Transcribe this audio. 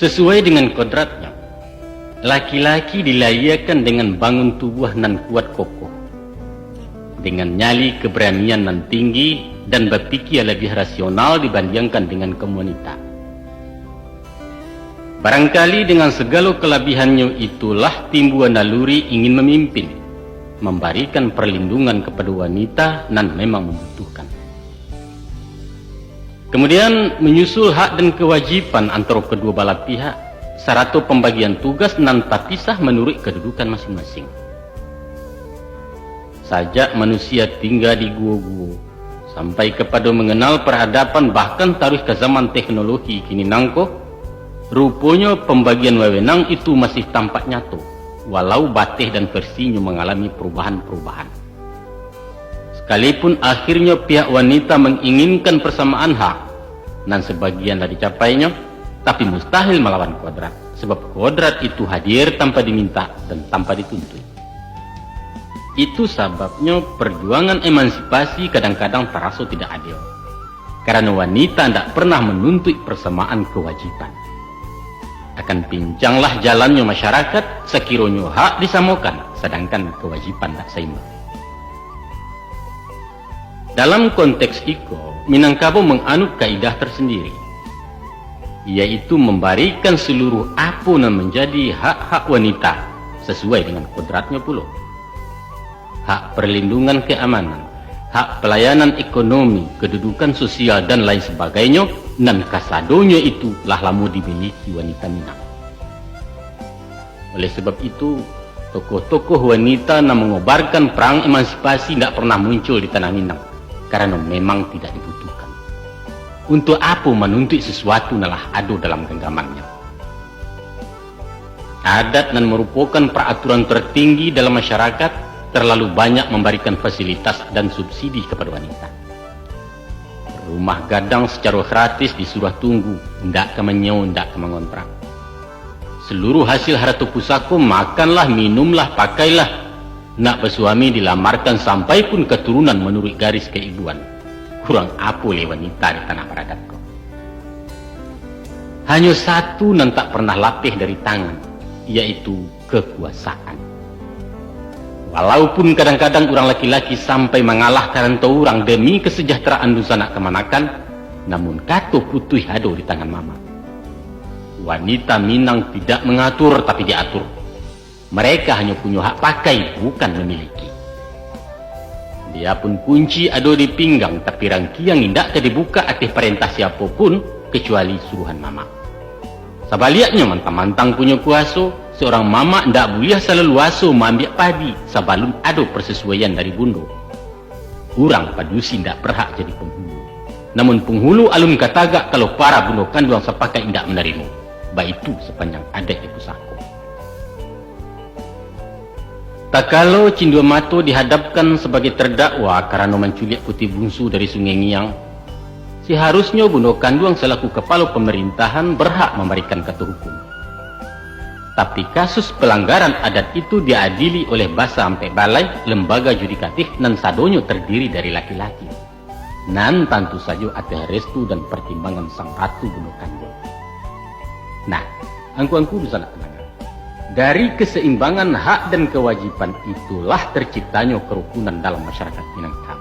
Sesuai dengan kodratnya, laki-laki dilayakan dengan bangun tubuh nan kuat kokoh, dengan nyali keberanian nan tinggi dan berpikir lebih rasional dibandingkan dengan kaum wanita. Barangkali dengan segala kelebihannya itulah timbul naluri ingin memimpin, memberikan perlindungan kepada wanita nan memang membutuhkan. Kemudian menyusul hak dan kewajiban antara kedua belah pihak, serta pembagian tugas nan terpisah menurut kedudukan masing-masing. Sajak manusia tinggal di gua-gua, sampai kepada mengenal peradaban bahkan taruh ke zaman teknologi kini nangko, rupanya pembagian wewenang itu masih tampak nyata, walau batih dan versinya mengalami perubahan-perubahan. Sekalipun akhirnya pihak wanita menginginkan persamaan hak, dan sebagian dah dicapainya, tapi mustahil melawan kodrat, sebab kodrat itu hadir tanpa diminta dan tanpa dituntut. Itu sebabnya perjuangan emansipasi kadang-kadang terasa tidak adil, karena wanita tidak pernah menuntut persamaan kewajiban. Akan pincanglah jalannya masyarakat sekiranya hak disamakan, sedangkan kewajiban tak seimbang. Dalam konteks itu, Minangkabau menganut kaidah tersendiri, yaitu memberikan seluruh apa yang menjadi hak-hak wanita sesuai dengan kodratnya pula. Hak perlindungan keamanan, hak pelayanan ekonomi, kedudukan sosial dan lain sebagainya, dan kasadonya itu lah lama dimiliki wanita Minang. Oleh sebab itu, tokoh-tokoh wanita yang mengobarkan perang emansipasi tidak pernah muncul di tanah Minang, karena memang tidak dibutuhkan. Untuk apa menuntut sesuatu nalah ada dalam genggamannya. Adat dan merupakan peraturan tertinggi dalam masyarakat, terlalu banyak memberikan fasilitas dan subsidi kepada wanita. Rumah gadang secara gratis disuruh tunggu, tidak kemenyau, tidak kemengontrak. Seluruh hasil harta pusaka makanlah, minumlah, pakailah. Nak bersuami dilamarkan sampai pun keturunan menurut garis keibuan. Kurang apa le wanita di tanah peradatku. Hanya satu yang tak pernah lapih dari tangan, yaitu kekuasaan. Walaupun kadang-kadang orang laki-laki sampai mengalahkan orang demi kesejahteraan dunia nak kemanakan, namun katuh putih ada di tangan mama. Wanita Minang tidak mengatur tapi diatur. Mereka hanya punya hak pakai, bukan memiliki. Dia pun kunci ada di pinggang, tapi rangkiang tidak dibuka atas perintah siapapun kecuali suruhan mama. Sebaliknya mantang-mantang punya kuasa, seorang mama tidak boleh seleluasa mengambil padi sebelum ada persesuaian dari bundo. Orang padusi tidak berhak jadi penghulu. Namun penghulu alun katagak kalau para bundo kandung sepakat tidak menerima. Baik itu sepanjang adat di pusaka. Tak kalau Cindua Mato dihadapkan sebagai terdakwa karena menculik putih bungsu dari Sungai Ngiang, seharusnya bundo kandung selaku kepala pemerintahan berhak memberikan kata hukum. Tapi kasus pelanggaran adat itu diadili oleh Basa sampai Balai, lembaga yudikatif dan sadonyo terdiri dari laki-laki. Nan tentu saja atas restu dan pertimbangan sang ratu bundo kandung. Nah, angku-angku bisa nak tenang. Dari keseimbangan hak dan kewajiban itulah terciptanya kerukunan dalam masyarakat Minangkabau.